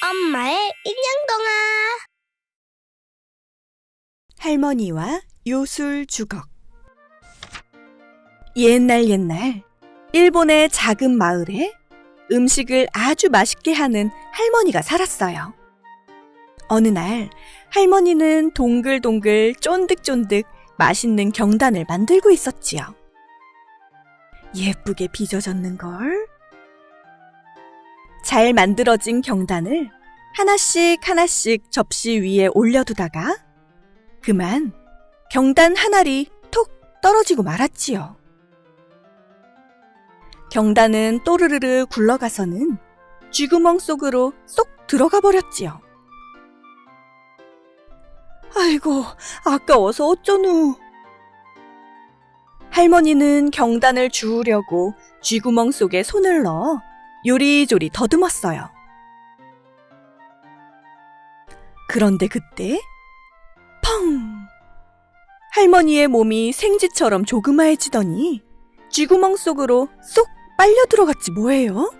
엄마의 인형동화. 할머니와 요술 주걱. 옛날 일본의 작은 마을에 음식을 아주 맛있게 하는 할머니가 살았어요. 어느 날 할머니는 동글동글 쫀득쫀득 맛있는 경단을 만들고 있었지요. 예쁘게 빚어졌는걸. 잘 만들어진 경단을 하나씩 접시 위에 올려두다가 그만 경단 한 알이 톡 떨어지고 말았지요. 경단은 또르르르 굴러가서는 쥐구멍 속으로 쏙 들어가 버렸지요. 아이고, 아까워서 어쩌누. 할머니는 경단을 주우려고 쥐구멍 속에 손을 넣어 요리조리 더듬었어요. 그런데 그때 펑! 할머니의 몸이 생쥐처럼 조그마해지더니 쥐구멍 속으로 쏙 빨려 들어갔지 뭐예요?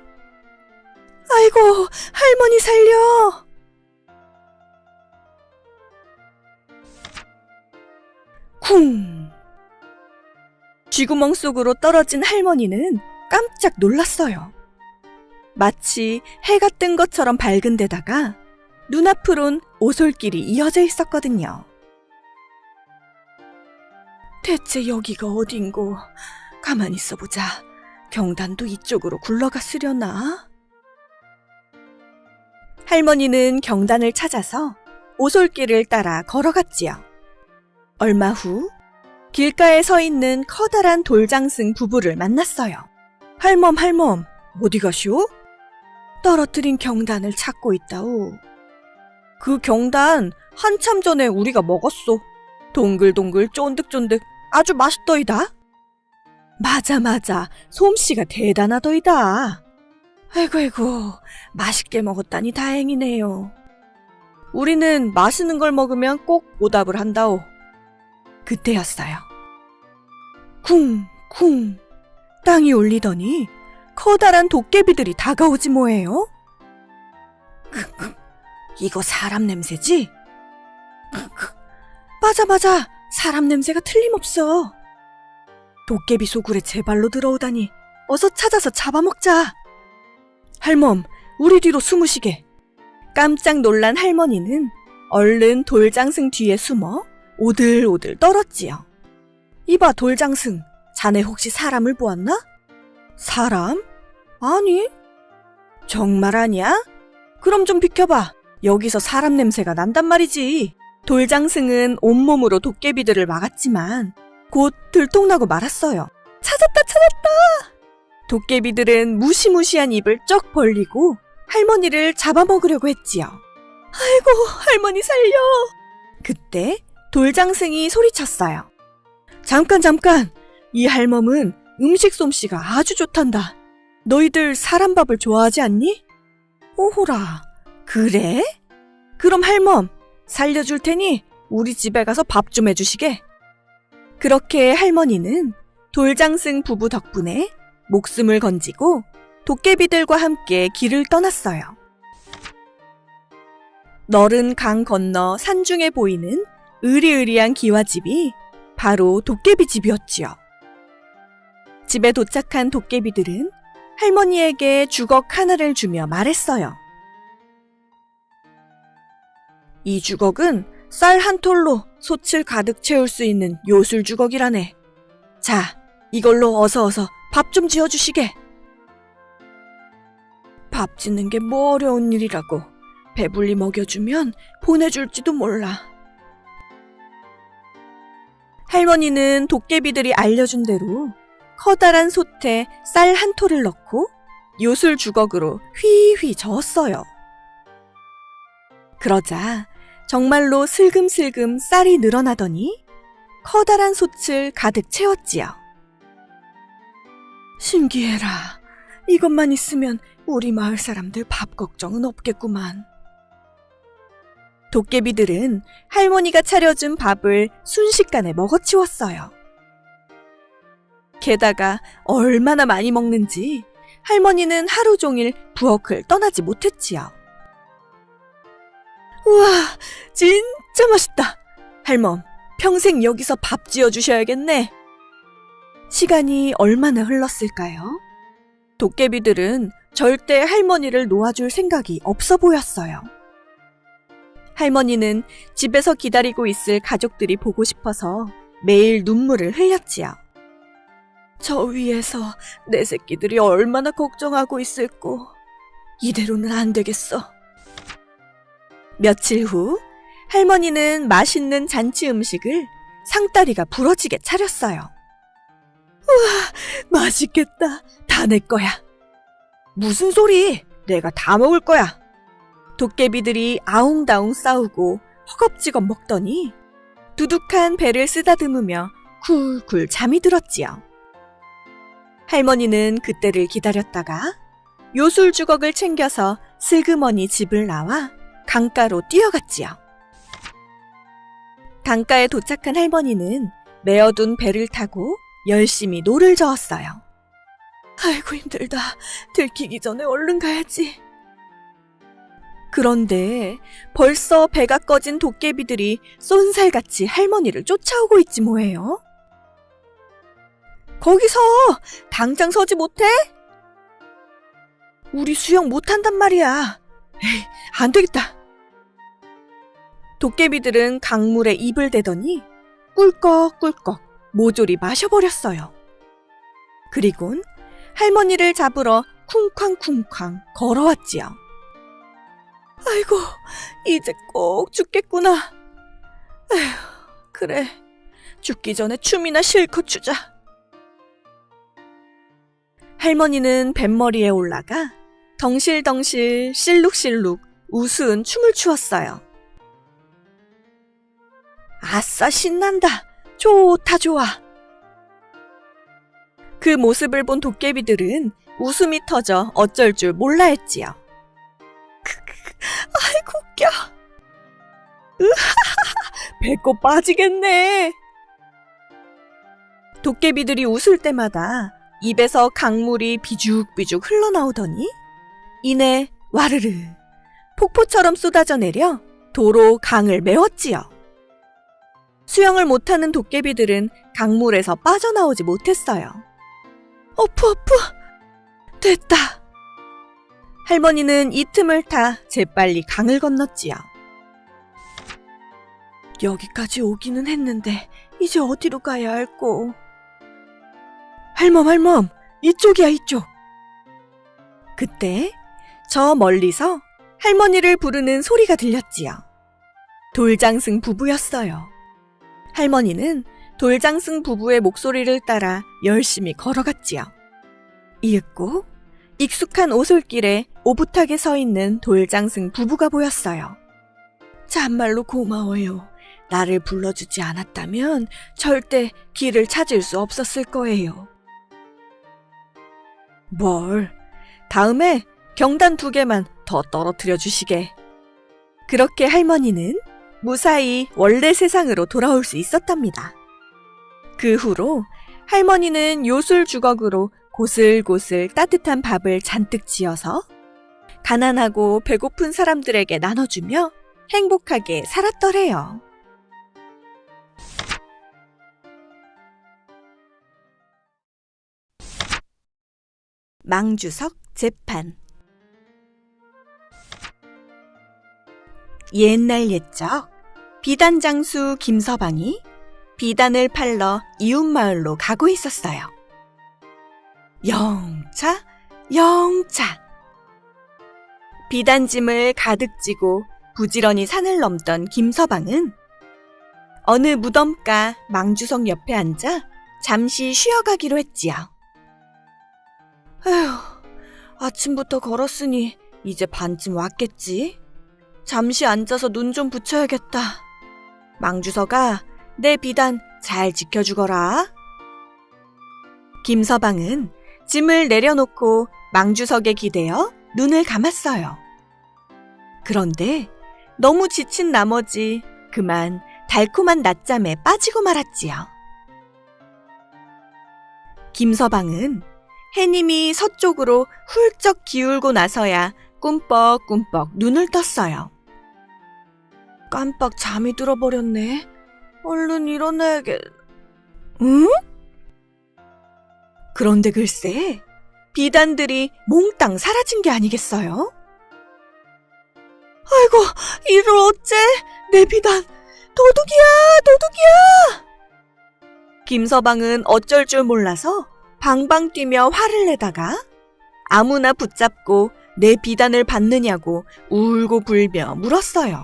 아이고, 할머니 살려! 쿵! 쥐구멍 속으로 떨어진 할머니는 깜짝 놀랐어요. 마치 해가 뜬 것처럼 밝은 데다가 눈앞으론 오솔길이 이어져 있었거든요. 대체 여기가 어딘고? 가만히 있어보자. 경단도 이쪽으로 굴러갔으려나? 할머니는 경단을 찾아서 오솔길을 따라 걸어갔지요. 얼마 후 길가에 서 있는 커다란 돌장승 부부를 만났어요. 할멈, 어디 가시오? 떨어뜨린 경단을 찾고 있다오. 그 경단 한참 전에 우리가 먹었어. 동글동글 쫀득쫀득 아주 맛있더이다. 맞아. 솜씨가 대단하더이다. 아이고, 맛있게 먹었다니 다행이네요. 우리는 맛있는 걸 먹으면 꼭 보답을 한다오. 그때였어요. 쿵! 땅이 울리더니 커다란 도깨비들이 다가오지 뭐예요? 이거 사람 냄새지? 맞아. 사람 냄새가 틀림없어. 도깨비 소굴에 제 발로 들어오다니 어서 찾아서 잡아먹자. 할멈, 우리 뒤로 숨으시게. 깜짝 놀란 할머니는 얼른 돌장승 뒤에 숨어 오들오들 떨었지요. 이봐, 돌장승, 자네 혹시 사람을 보았나? 사람? 아니. 정말 아니야? 그럼 좀 비켜봐. 여기서 사람 냄새가 난단 말이지. 돌장승은 온몸으로 도깨비들을 막았지만 곧 들통나고 말았어요. 찾았다! 도깨비들은 무시무시한 입을 쩍 벌리고 할머니를 잡아먹으려고 했지요. 아이고, 할머니 살려! 그때 돌장승이 소리쳤어요. 잠깐! 이 할멈은 음식 솜씨가 아주 좋단다. 너희들 사람밥을 좋아하지 않니? 오호라, 그래? 그럼 할멈, 살려줄 테니 우리 집에 가서 밥 좀 해주시게. 그렇게 할머니는 돌장승 부부 덕분에 목숨을 건지고 도깨비들과 함께 길을 떠났어요. 너른 강 건너 산중에 보이는 으리으리한 기와집이 바로 도깨비 집이었지요. 집에 도착한 도깨비들은 할머니에게 주걱 하나를 주며 말했어요. 이 주걱은 쌀 한 톨로 솥을 가득 채울 수 있는 요술 주걱이라네. 자, 이걸로 어서 밥 좀 지어주시게. 밥 짓는 게 뭐 어려운 일이라고. 배불리 먹여주면 보내줄지도 몰라. 할머니는 도깨비들이 알려준 대로 커다란 솥에 쌀 한 톨을 넣고 요술 주걱으로 휘휘 저었어요. 그러자 정말로 슬금슬금 쌀이 늘어나더니 커다란 솥을 가득 채웠지요. 신기해라. 이것만 있으면 우리 마을 사람들 밥 걱정은 없겠구만. 도깨비들은 할머니가 차려준 밥을 순식간에 먹어치웠어요. 게다가 얼마나 많이 먹는지 할머니는 하루 종일 부엌을 떠나지 못했지요. 우와, 진짜 맛있다. 할멈, 평생 여기서 밥 지어주셔야겠네. 시간이 얼마나 흘렀을까요? 도깨비들은 절대 할머니를 놓아줄 생각이 없어 보였어요. 할머니는 집에서 기다리고 있을 가족들이 보고 싶어서 매일 눈물을 흘렸지요. 저 위에서 내 새끼들이 얼마나 걱정하고 있을꼬. 이대로는 안 되겠어. 며칠 후 할머니는 맛있는 잔치 음식을 상다리가 부러지게 차렸어요. 우와, 맛있겠다. 다 내 거야. 무슨 소리? 내가 다 먹을 거야. 도깨비들이 아웅다웅 싸우고 허겁지겁 먹더니 두둑한 배를 쓰다듬으며 쿨쿨 잠이 들었지요. 할머니는 그때를 기다렸다가 요술 주걱을 챙겨서 슬그머니 집을 나와 강가로 뛰어갔지요. 강가에 도착한 할머니는 메어둔 배를 타고 열심히 노를 저었어요. 아이고 힘들다. 들키기 전에 얼른 가야지. 그런데 벌써 배가 꺼진 도깨비들이 쏜살같이 할머니를 쫓아오고 있지 뭐예요? 거기서 당장 서지 못해? 우리 수영 못한단 말이야. 에이, 안 되겠다. 도깨비들은 강물에 입을 대더니 꿀꺽꿀꺽 모조리 마셔버렸어요. 그리곤 할머니를 잡으러 쿵쾅쿵쾅 걸어왔지요. 아이고, 이제 꼭 죽겠구나. 에휴, 그래. 죽기 전에 춤이나 실컷 추자. 할머니는 뱃머리에 올라가 덩실덩실 실룩실룩 우스운 춤을 추었어요. 아싸, 신난다. 좋다, 좋아. 그 모습을 본 도깨비들은 웃음이 터져 어쩔 줄 몰라 했지요. 아이고 웃겨. 으하하하, 배꼽 빠지겠네. 도깨비들이 웃을 때마다 입에서 강물이 비죽비죽 흘러나오더니 이내 와르르 폭포처럼 쏟아져 내려 도로 강을 메웠지요. 수영을 못하는 도깨비들은 강물에서 빠져나오지 못했어요. 어프. 됐다. 할머니는 이 틈을 타 재빨리 강을 건넜지요. 여기까지 오기는 했는데 이제 어디로 가야 할꼬? 할멈, 이쪽이야, 이쪽. 그때 저 멀리서 할머니를 부르는 소리가 들렸지요. 돌장승 부부였어요. 할머니는 돌장승 부부의 목소리를 따라 열심히 걸어갔지요. 이윽고 익숙한 오솔길에 오붓하게 서 있는 돌장승 부부가 보였어요. 참말로 고마워요. 나를 불러주지 않았다면 절대 길을 찾을 수 없었을 거예요. 뭘, 다음에 경단 2개만 더 떨어뜨려 주시게. 그렇게 할머니는 무사히 원래 세상으로 돌아올 수 있었답니다. 그 후로 할머니는 요술 주걱으로 고슬고슬 따뜻한 밥을 잔뜩 지어서 가난하고 배고픈 사람들에게 나눠주며 행복하게 살았더래요. 망주석 재판. 옛날 옛적 비단장수 김서방이 비단을 팔러 이웃마을로 가고 있었어요. 영차 비단짐을 가득 지고 부지런히 산을 넘던 김서방은 어느 무덤가 망주석 옆에 앉아 잠시 쉬어가기로 했지요. 에휴, 아침부터 걸었으니 이제 반쯤 왔겠지? 잠시 앉아서 눈 좀 붙여야겠다. 망주석아, 내 비단 잘 지켜주거라. 김서방은 짐을 내려놓고 망주석에 기대어 눈을 감았어요. 그런데 너무 지친 나머지 그만 달콤한 낮잠에 빠지고 말았지요. 김서방은 해님이 서쪽으로 훌쩍 기울고 나서야 꿈뻑꿈뻑 눈을 떴어요. 깜빡 잠이 들어버렸네. 얼른 일어나야겠... 응? 그런데 글쎄, 비단들이 몽땅 사라진 게 아니겠어요? 아이고, 이를 어째? 내 비단, 도둑이야, 도둑이야! 김서방은 어쩔 줄 몰라서 방방 뛰며 화를 내다가 아무나 붙잡고 내 비단을 받느냐고 울고 불며 물었어요.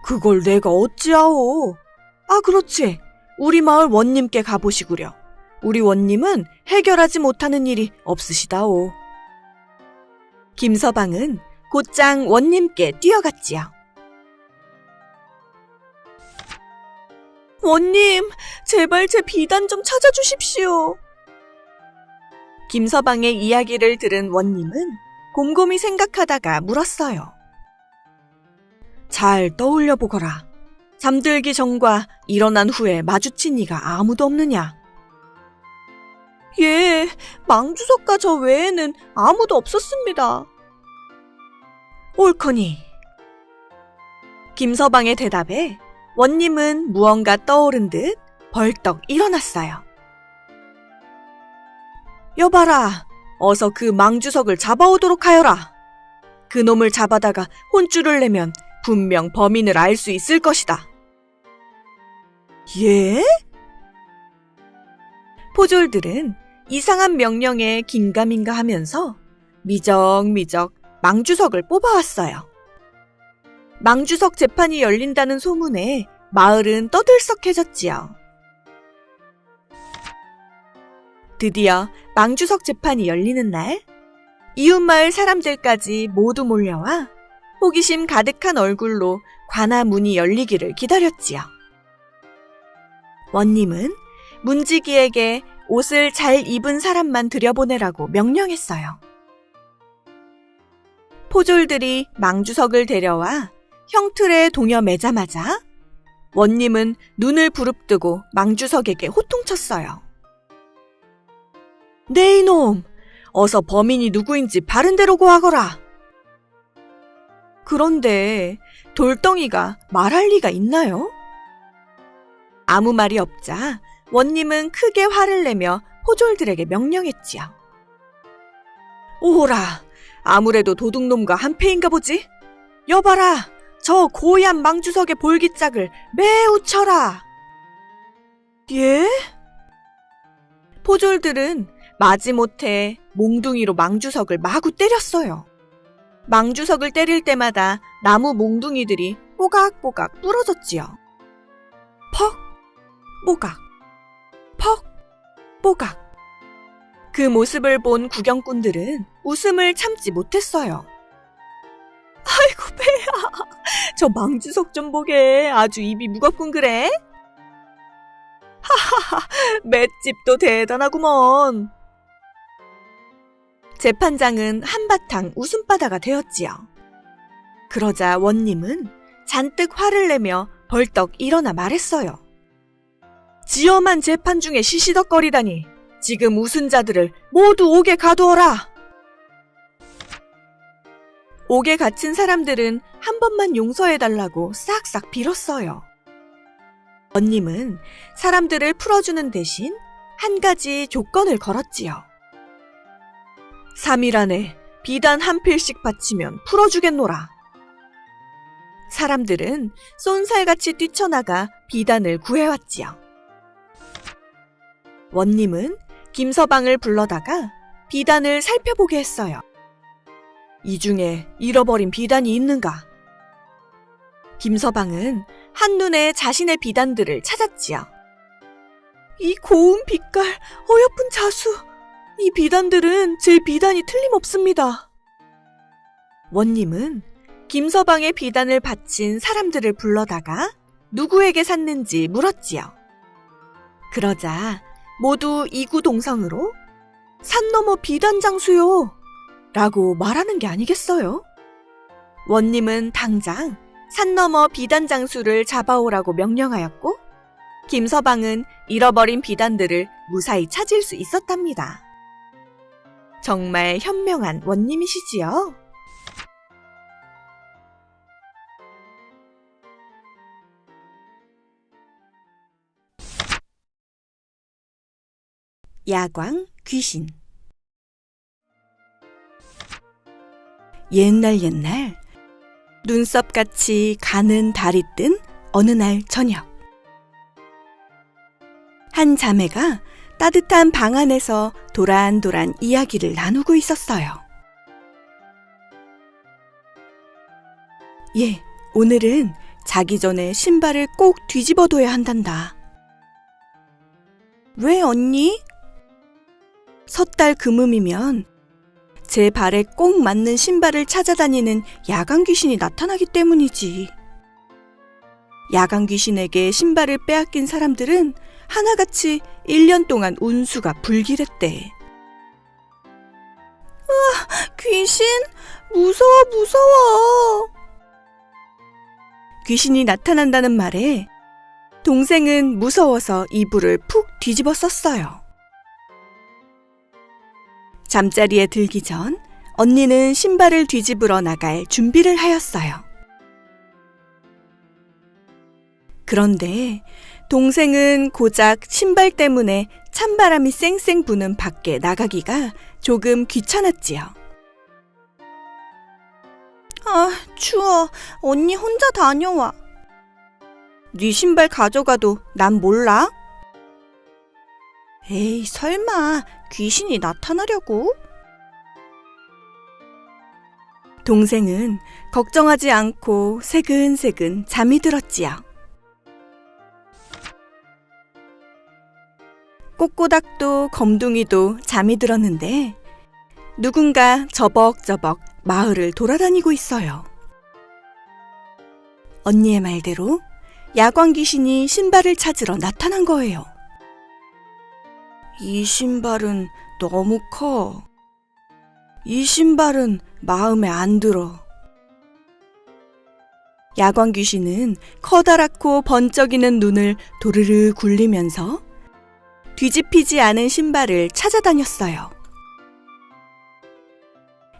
그걸 내가 어찌하오? 아, 그렇지. 우리 마을 원님께 가보시구려. 우리 원님은 해결하지 못하는 일이 없으시다오. 김서방은 곧장 원님께 뛰어갔지요. 원님, 제발 제 비단 좀 찾아주십시오. 김서방의 이야기를 들은 원님은 곰곰이 생각하다가 물었어요. 잘 떠올려 보거라. 잠들기 전과 일어난 후에 마주친 이가 아무도 없느냐? 예, 망주석과 저 외에는 아무도 없었습니다. 옳거니. 김서방의 대답에 원님은 무언가 떠오른 듯 벌떡 일어났어요. 여봐라, 어서 그 망주석을 잡아오도록 하여라. 그 놈을 잡아다가 혼쭐을 내면 분명 범인을 알 수 있을 것이다. 예? 포졸들은 이상한 명령에 긴가민가 하면서 미적미적 망주석을 뽑아왔어요. 망주석 재판이 열린다는 소문에 마을은 떠들썩해졌지요. 드디어 망주석 재판이 열리는 날, 이웃마을 사람들까지 모두 몰려와 호기심 가득한 얼굴로 관아 문이 열리기를 기다렸지요. 원님은 문지기에게 옷을 잘 입은 사람만 들여보내라고 명령했어요. 포졸들이 망주석을 데려와 형틀에 동여 매자마자 원님은 눈을 부릅뜨고 망주석에게 호통쳤어요. 네 이놈! 어서 범인이 누구인지 바른대로 고하거라. 그런데 돌덩이가 말할 리가 있나요? 아무 말이 없자 원님은 크게 화를 내며 포졸들에게 명령했지요. 오호라, 아무래도 도둑놈과 한패인가 보지? 여봐라, 저 고얀 망주석의 볼기짝을 매우 쳐라. 예? 포졸들은 마지못해 몽둥이로 망주석을 마구 때렸어요. 망주석을 때릴 때마다 나무 몽둥이들이 뽀각뽀각 부러졌지요. 퍽, 뽀각, 퍽, 뽀각. 그 모습을 본 구경꾼들은 웃음을 참지 못했어요. 아이고 배야, 저 망주석 좀 보게. 아주 입이 무겁군 그래? 하하하, 맷집도 대단하구먼. 재판장은 한바탕 웃음바다가 되었지요. 그러자 원님은 잔뜩 화를 내며 벌떡 일어나 말했어요. 지엄한 재판 중에 시시덕거리다니. 지금 웃은 자들을 모두 옥에 가두어라. 옥에 갇힌 사람들은 한 번만 용서해달라고 싹싹 빌었어요. 원님은 사람들을 풀어주는 대신 한 가지 조건을 걸었지요. 3일 안에 비단 한 필씩 바치면 풀어주겠노라. 사람들은 쏜살같이 뛰쳐나가 비단을 구해왔지요. 원님은 김서방을 불러다가 비단을 살펴보게 했어요. 이 중에 잃어버린 비단이 있는가? 김서방은 한눈에 자신의 비단들을 찾았지요. 이 고운 빛깔, 어여쁜 자수, 이 비단들은 제 비단이 틀림없습니다. 원님은 김서방의 비단을 바친 사람들을 불러다가 누구에게 샀는지 물었지요. 그러자 모두 이구동성으로 산 너머 비단 장수요 라고 말하는 게 아니겠어요? 원님은 당장 산 너머 비단 장수를 잡아오라고 명령하였고 김서방은 잃어버린 비단들을 무사히 찾을 수 있었답니다. 정말 현명한 원님이시지요? 야광 귀신. 옛날 눈썹같이 가는 달이 뜬 어느 날 저녁, 한 자매가 따뜻한 방 안에서 도란도란 이야기를 나누고 있었어요. 예, 오늘은 자기 전에 신발을 꼭 뒤집어둬야 한단다. 왜 언니? 섣달 금음이면 제 발에 꼭 맞는 신발을 찾아다니는 야광 귀신이 나타나기 때문이지. 야광 귀신에게 신발을 빼앗긴 사람들은 하나같이 1년 동안 운수가 불길했대. 으아, 귀신? 무서워. 귀신이 나타난다는 말에 동생은 무서워서 이불을 푹 뒤집어 썼어요. 잠자리에 들기 전 언니는 신발을 뒤집으러 나갈 준비를 하였어요. 그런데 동생은 고작 신발 때문에 찬바람이 쌩쌩 부는 밖에 나가기가 조금 귀찮았지요. 아, 추워. 언니 혼자 다녀와. 네 신발 가져가도 난 몰라? 에이, 설마 귀신이 나타나려고? 동생은 걱정하지 않고 새근새근 잠이 들었지요. 꼬꼬닥도 검둥이도 잠이 들었는데 누군가 저벅저벅 마을을 돌아다니고 있어요. 언니의 말대로 야광 귀신이 신발을 찾으러 나타난 거예요. 이 신발은 너무 커. 이 신발은 마음에 안 들어. 야광 귀신은 커다랗고 번쩍이는 눈을 도르르 굴리면서 뒤집히지 않은 신발을 찾아다녔어요.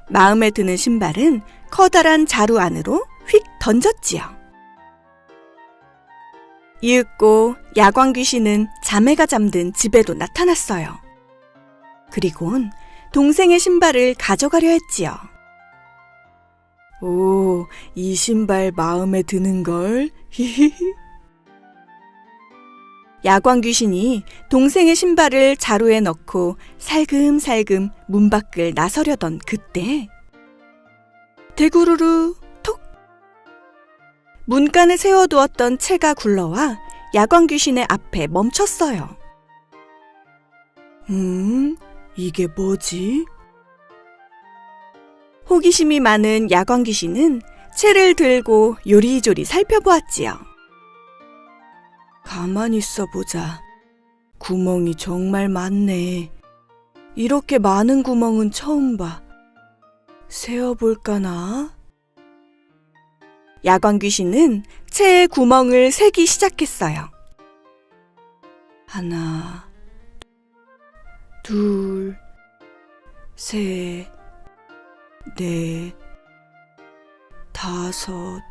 마음에 드는 신발은 커다란 자루 안으로 휙 던졌지요. 이윽고 야광 귀신은 자매가 잠든 집에도 나타났어요. 그리곤 동생의 신발을 가져가려 했지요. 오, 이 신발 마음에 드는걸. 야광 귀신이 동생의 신발을 자루에 넣고 살금살금 문 밖을 나서려던 그때 대구르르 톡! 문간에 세워두었던 채가 굴러와 야광 귀신의 앞에 멈췄어요. 이게 뭐지? 호기심이 많은 야광 귀신은 채를 들고 요리조리 살펴보았지요. 가만히 있어보자. 구멍이 정말 많네. 이렇게 많은 구멍은 처음 봐. 세어볼까나? 야광 귀신은 채의 구멍을 세기 시작했어요. 하나, 둘, 셋, 넷, 다섯.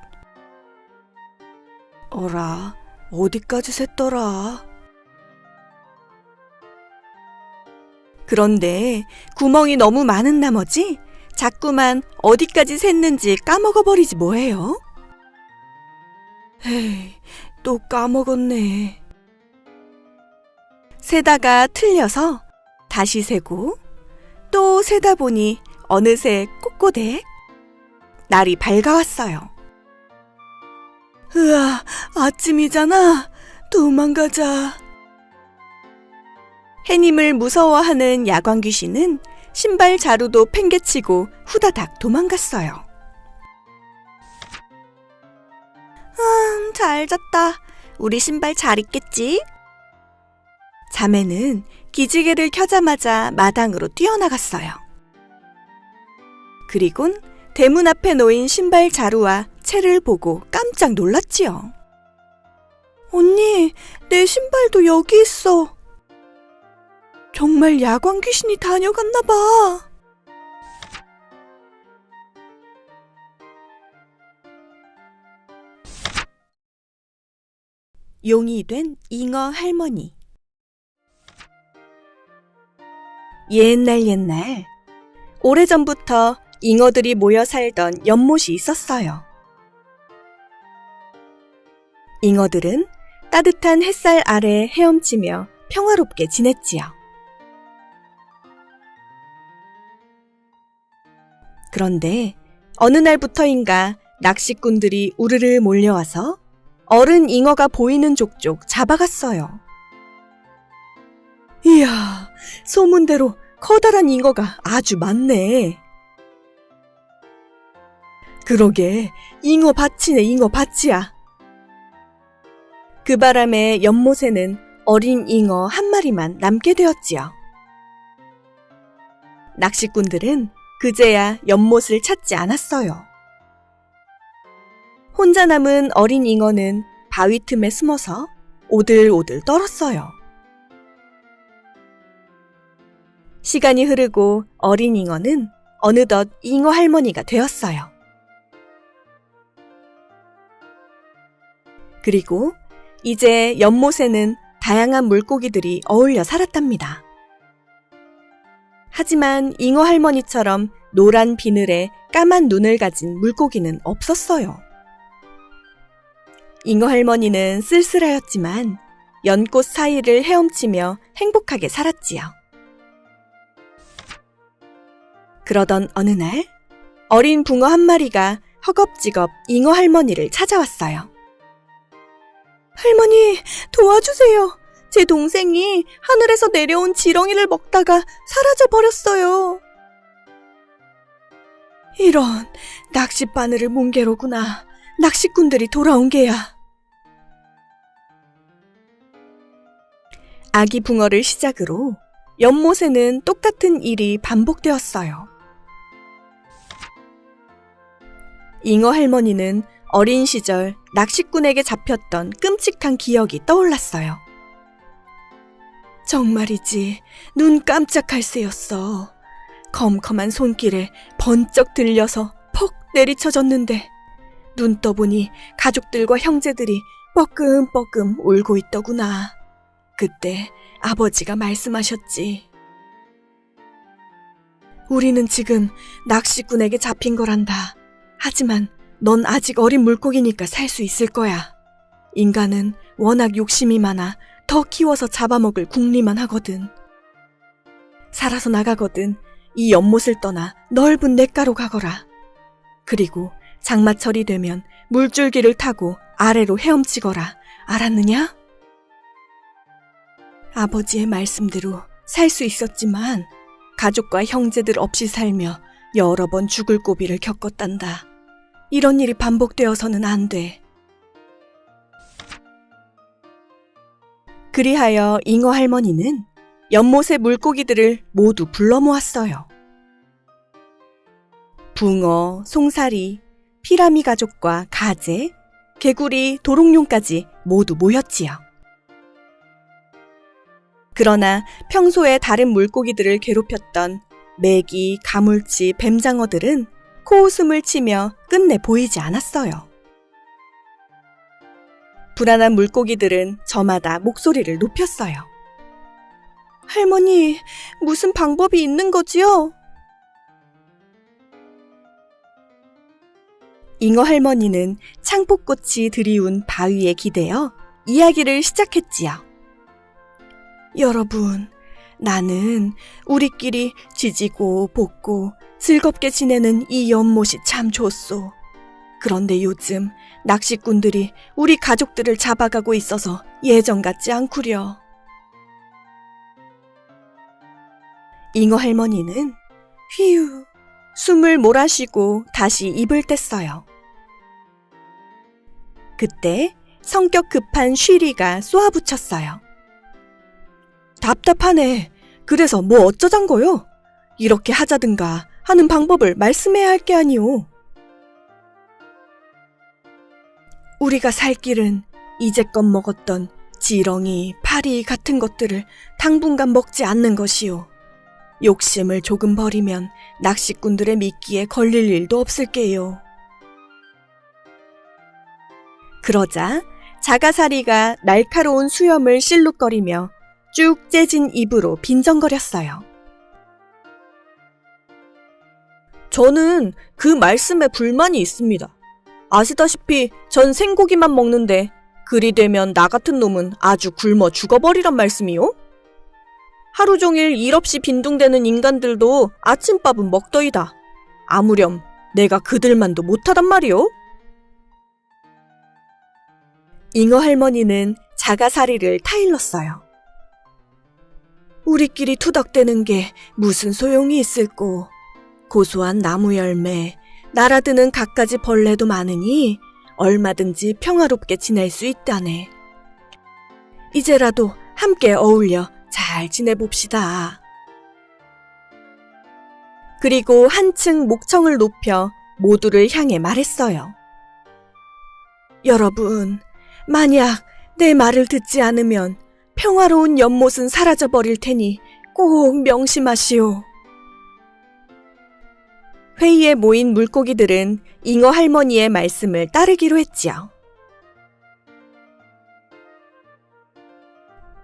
어라, 어디까지 샜더라? 그런데 구멍이 너무 많은 나머지 자꾸만 어디까지 샜는지 까먹어버리지 뭐예요? 에이, 또 까먹었네. 세다가 틀려서 다시 세고 또 세다 보니 어느새 꼬꼬댁 날이 밝아왔어요. 으아, 아침이잖아. 도망가자. 해님을 무서워하는 야광 귀신은 신발 자루도 팽개치고 후다닥 도망갔어요. 잘 잤다. 우리 신발 잘 있겠지? 자매는 기지개를 켜자마자 마당으로 뛰어나갔어요. 그리곤 대문 앞에 놓인 신발 자루와 채를 보고 깜짝 놀랐지요. 언니, 내 신발도 여기 있어. 정말 야광 귀신이 다녀갔나 봐. 용이 된 잉어 할머니. 옛날 오래전부터 잉어들이 모여 살던 연못이 있었어요. 잉어들은 따뜻한 햇살 아래 헤엄치며 평화롭게 지냈지요. 그런데 어느 날부터인가 낚시꾼들이 우르르 몰려와서 어른 잉어가 보이는 족족 잡아갔어요. 이야, 소문대로 커다란 잉어가 아주 많네. 그러게, 잉어 밭이네, 잉어 밭이야. 그 바람에 연못에는 어린 잉어 한 마리만 남게 되었지요. 낚시꾼들은 그제야 연못을 찾지 않았어요. 혼자 남은 어린 잉어는 바위 틈에 숨어서 오들오들 떨었어요. 시간이 흐르고 어린 잉어는 어느덧 잉어 할머니가 되었어요. 그리고 이제 연못에는 다양한 물고기들이 어울려 살았답니다. 하지만 잉어 할머니처럼 노란 비늘에 까만 눈을 가진 물고기는 없었어요. 잉어 할머니는 쓸쓸하였지만 연꽃 사이를 헤엄치며 행복하게 살았지요. 그러던 어느 날 어린 붕어 한 마리가 허겁지겁 잉어 할머니를 찾아왔어요. 할머니, 도와주세요. 제 동생이 하늘에서 내려온 지렁이를 먹다가 사라져버렸어요. 이런, 낚싯바늘을 문 게로구나. 낚시꾼들이 돌아온 게야. 아기 붕어를 시작으로 연못에는 똑같은 일이 반복되었어요. 잉어 할머니는 어린 시절 낚시꾼에게 잡혔던 끔찍한 기억이 떠올랐어요. 정말이지, 눈 깜짝할 새였어. 컴컴한 손길에 번쩍 들려서 퍽 내리쳐졌는데 눈 떠보니 가족들과 형제들이 뻐끔뻐끔 울고 있더구나. 그때 아버지가 말씀하셨지. 우리는 지금 낚시꾼에게 잡힌 거란다. 하지만 넌 아직 어린 물고기니까 살 수 있을 거야. 인간은 워낙 욕심이 많아 더 키워서 잡아먹을 궁리만 하거든. 살아서 나가거든 이 연못을 떠나 넓은 냇가로 가거라. 그리고 장마철이 되면 물줄기를 타고 아래로 헤엄치거라. 알았느냐? 아버지의 말씀대로 살 수 있었지만 가족과 형제들 없이 살며 여러 번 죽을 고비를 겪었단다. 이런 일이 반복되어서는 안 돼. 그리하여 잉어 할머니는 연못의 물고기들을 모두 불러 모았어요. 붕어, 송사리, 피라미 가족과 가재, 개구리, 도롱뇽까지 모두 모였지요. 그러나 평소에 다른 물고기들을 괴롭혔던 메기, 가물치, 뱀장어들은 코웃음을 치며 끝내 보이지 않았어요. 불안한 물고기들은 저마다 목소리를 높였어요. 할머니, 무슨 방법이 있는 거지요? 잉어 할머니는 창포꽃이 드리운 바위에 기대어 이야기를 시작했지요. 여러분, 나는 우리끼리 지지고 볶고 즐겁게 지내는 이 연못이 참 좋소. 그런데 요즘 낚시꾼들이 우리 가족들을 잡아가고 있어서 예전 같지 않구려. 잉어 할머니는 휘우 숨을 몰아쉬고 다시 입을 뗐어요. 그때 성격 급한 쉬리가 쏘아붙였어요. 답답하네. 그래서 뭐 어쩌잔 거요? 이렇게 하자든가 하는 방법을 말씀해야 할 게 아니오. 우리가 살 길은 이제껏 먹었던 지렁이, 파리 같은 것들을 당분간 먹지 않는 것이오. 욕심을 조금 버리면 낚시꾼들의 미끼에 걸릴 일도 없을게요. 그러자 자가사리가 날카로운 수염을 실룩거리며 쭉 째진 입으로 빈정거렸어요. 저는 그 말씀에 불만이 있습니다. 아시다시피 전 생고기만 먹는데 그리 되면 나 같은 놈은 아주 굶어 죽어버리란 말씀이요? 하루 종일 일 없이 빈둥대는 인간들도 아침밥은 먹더이다. 아무렴 내가 그들만도 못하단 말이오? 잉어 할머니는 자가사리를 타일렀어요. 우리끼리 투닥대는 게 무슨 소용이 있을꼬. 고소한 나무 열매, 날아드는 갖가지 벌레도 많으니 얼마든지 평화롭게 지낼 수 있다네. 이제라도 함께 어울려 잘 지내봅시다. 그리고 한층 목청을 높여 모두를 향해 말했어요. 여러분, 만약 내 말을 듣지 않으면 평화로운 연못은 사라져버릴 테니 꼭 명심하시오. 회의에 모인 물고기들은 잉어 할머니의 말씀을 따르기로 했지요.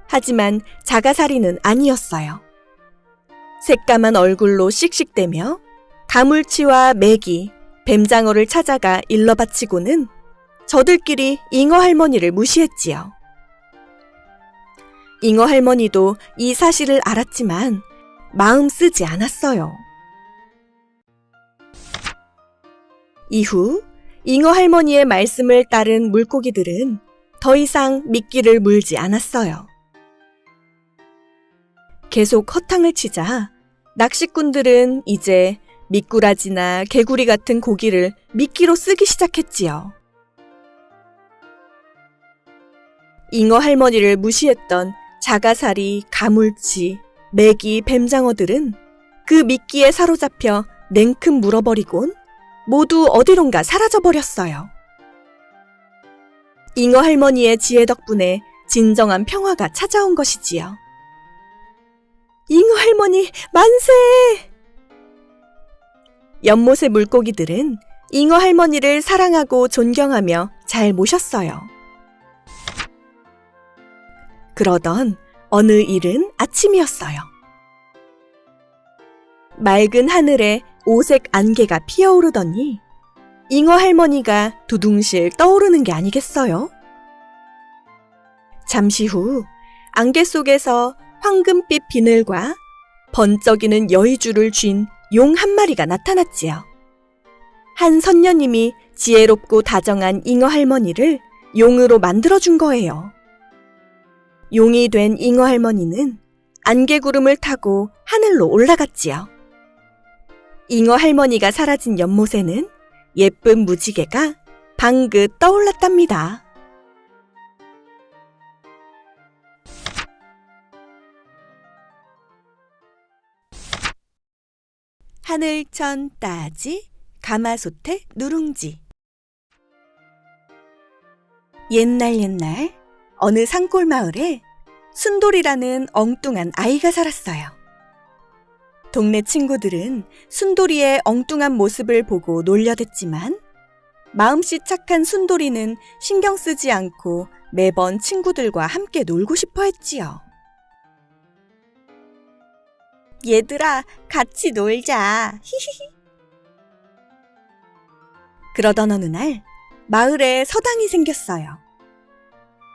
하지만 자가사리는 아니었어요. 새까만 얼굴로 씩씩대며 가물치와 메기, 뱀장어를 찾아가 일러바치고는 저들끼리 잉어 할머니를 무시했지요. 잉어 할머니도 이 사실을 알았지만 마음 쓰지 않았어요. 이후 잉어 할머니의 말씀을 따른 물고기들은 더 이상 미끼를 물지 않았어요. 계속 허탕을 치자 낚시꾼들은 이제 미꾸라지나 개구리 같은 고기를 미끼로 쓰기 시작했지요. 잉어 할머니를 무시했던 자가사리, 가물치, 메기, 뱀장어들은 그 미끼에 사로잡혀 냉큼 물어버리곤 모두 어디론가 사라져버렸어요. 잉어 할머니의 지혜 덕분에 진정한 평화가 찾아온 것이지요. 잉어 할머니 만세! 연못의 물고기들은 잉어 할머니를 사랑하고 존경하며 잘 모셨어요. 그러던 어느 이른 아침이었어요. 맑은 하늘에 오색 안개가 피어오르더니 잉어 할머니가 두둥실 떠오르는 게 아니겠어요? 잠시 후 안개 속에서 황금빛 비늘과 번쩍이는 여의주를 쥔 용 한 마리가 나타났지요. 한 선녀님이 지혜롭고 다정한 잉어 할머니를 용으로 만들어준 거예요. 용이 된 잉어 할머니는 안개구름을 타고 하늘로 올라갔지요. 잉어 할머니가 사라진 연못에는 예쁜 무지개가 방긋 떠올랐답니다. 하늘천 따지, 가마솥에 누룽지. 옛날 어느 산골 마을에 순돌이라는 엉뚱한 아이가 살았어요. 동네 친구들은 순돌이의 엉뚱한 모습을 보고 놀려댔지만 마음씨 착한 순돌이는 신경 쓰지 않고 매번 친구들과 함께 놀고 싶어 했지요. 얘들아, 같이 놀자. 히히히. 그러던 어느 날 마을에 서당이 생겼어요.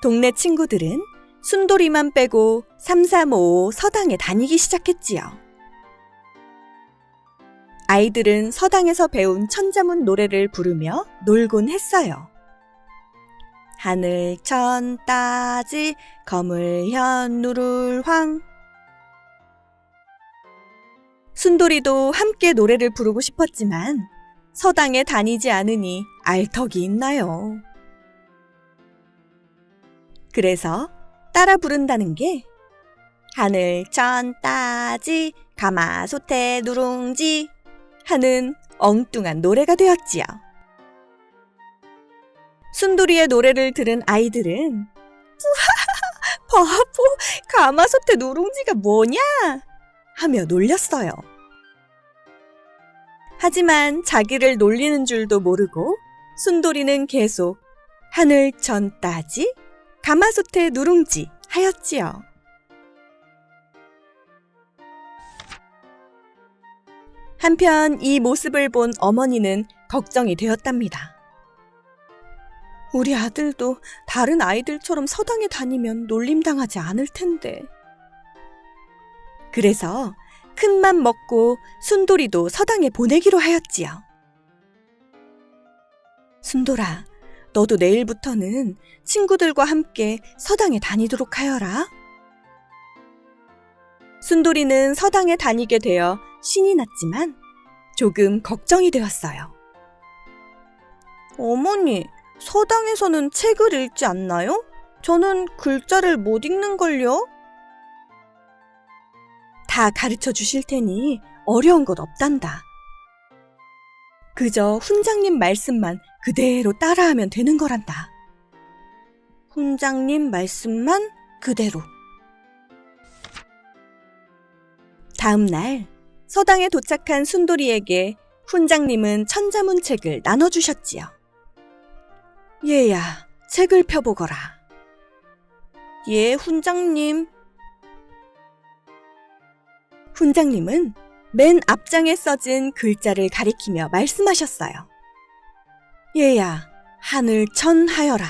동네 친구들은 순돌이만 빼고 3, 4, 5 서당에 다니기 시작했지요. 아이들은 서당에서 배운 천자문 노래를 부르며 놀곤 했어요. 하늘천 따지 거물현 누를황. 순돌이도 함께 노래를 부르고 싶었지만 서당에 다니지 않으니 알턱이 있나요? 그래서 따라 부른다는 게 하늘천 따지 가마솥에 누룽지 하는 엉뚱한 노래가 되었지요. 순돌이의 노래를 들은 아이들은 바보, 가마솥에 누룽지가 뭐냐? 하며 놀렸어요. 하지만 자기를 놀리는 줄도 모르고 순돌이는 계속 하늘천 따지 가마솥에 누룽지 하였지요. 한편 이 모습을 본 어머니는 걱정이 되었답니다. 우리 아들도 다른 아이들처럼 서당에 다니면 놀림당하지 않을 텐데. 그래서 큰맘 먹고 순돌이도 서당에 보내기로 하였지요. 순돌아, 너도 내일부터는 친구들과 함께 서당에 다니도록 하여라. 순돌이는 서당에 다니게 되어 신이 났지만 조금 걱정이 되었어요. 어머니, 서당에서는 책을 읽지 않나요? 저는 글자를 못 읽는걸요? 다 가르쳐 주실 테니 어려운 것 없단다. 그저 훈장님 말씀만 그대로 따라하면 되는 거란다. 훈장님 말씀만 그대로. 다음 날 서당에 도착한 순돌이에게 훈장님은 천자문책을 나눠주셨지요. 얘야, 책을 펴보거라. 예, 훈장님. 훈장님은 맨 앞장에 써진 글자를 가리키며 말씀하셨어요. 얘야, 하늘 천하여라.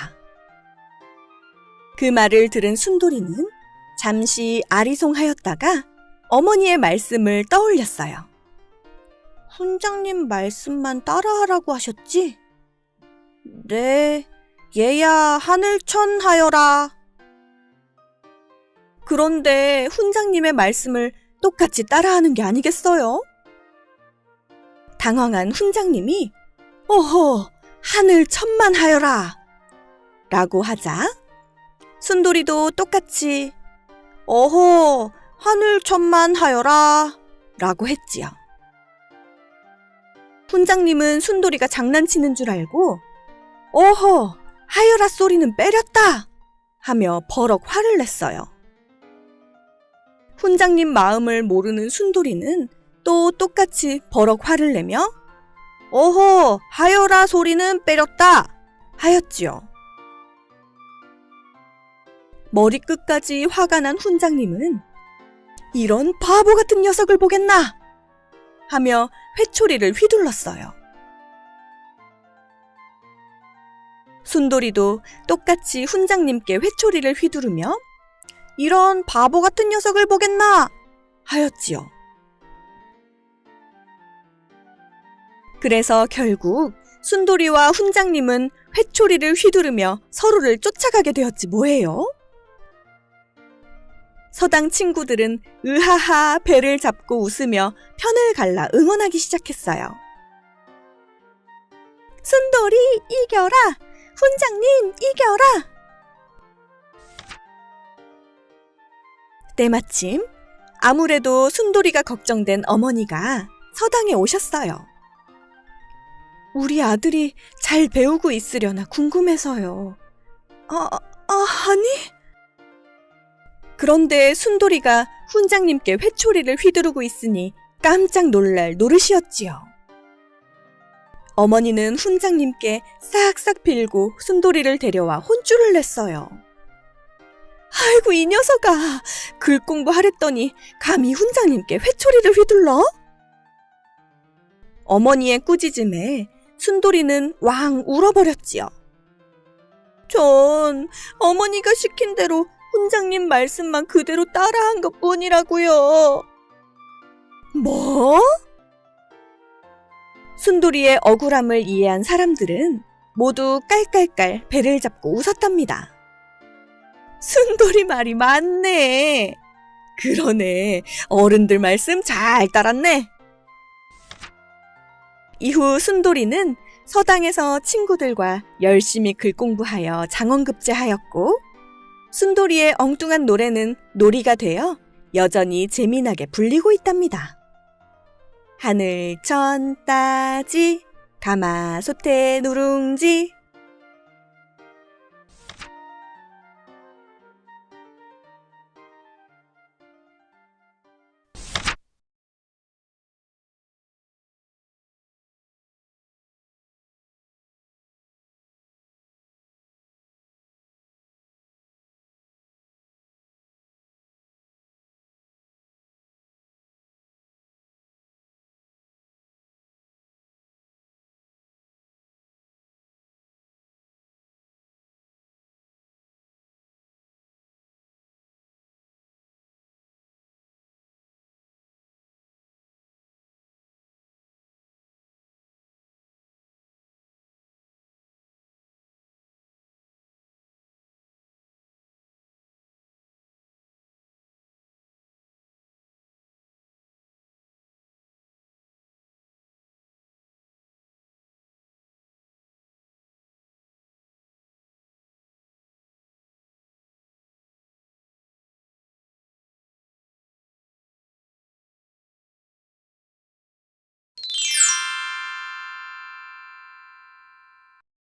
그 말을 들은 순돌이는 잠시 아리송하였다가 어머니의 말씀을 떠올렸어요. 훈장님 말씀만 따라하라고 하셨지? 네, 얘야 하늘 천하여라. 그런데 훈장님의 말씀을 똑같이 따라하는 게 아니겠어요? 당황한 훈장님이 어허, 하늘 천만하여라 라고 하자 순돌이도 똑같이 어허, 하늘 천만하여라 라고 했지요. 훈장님은 순돌이가 장난치는 줄 알고 어허, 하여라 소리는 빼렸다 하며 버럭 화를 냈어요. 훈장님 마음을 모르는 순돌이는 또 똑같이 버럭 화를 내며 어허, 하여라 소리는 빼렸다 하였지요. 머리끝까지 화가 난 훈장님은 이런 바보 같은 녀석을 보겠나 하며 회초리를 휘둘렀어요. 순돌이도 똑같이 훈장님께 회초리를 휘두르며 이런 바보 같은 녀석을 보겠나 하였지요. 그래서 결국 순돌이와 훈장님은 회초리를 휘두르며 서로를 쫓아가게 되었지 뭐예요? 서당 친구들은 으하하 배를 잡고 웃으며 편을 갈라 응원하기 시작했어요. 순돌이 이겨라! 훈장님 이겨라! 때마침 아무래도 순돌이가 걱정된 어머니가 서당에 오셨어요. 우리 아들이 잘 배우고 있으려나 궁금해서요. 아니? 그런데 순돌이가 훈장님께 회초리를 휘두르고 있으니 깜짝 놀랄 노릇이었지요. 어머니는 훈장님께 싹싹 빌고 순돌이를 데려와 혼쭐을 냈어요. 아이고 이 녀석아, 글 공부하랬더니 감히 훈장님께 회초리를 휘둘러? 어머니의 꾸짖음에 순돌이는 왕 울어버렸지요. 전 어머니가 시킨 대로 훈장님 말씀만 그대로 따라한 것뿐이라고요. 뭐? 순돌이의 억울함을 이해한 사람들은 모두 깔깔깔 배를 잡고 웃었답니다. 순돌이 말이 맞네. 그러네. 어른들 말씀 잘 따랐네. 이후 순돌이는 서당에서 친구들과 열심히 글 공부하여 장원급제하였고 순돌이의 엉뚱한 노래는 놀이가 되어 여전히 재미나게 불리고 있답니다. 하늘 천 따지 가마솥에 누룽지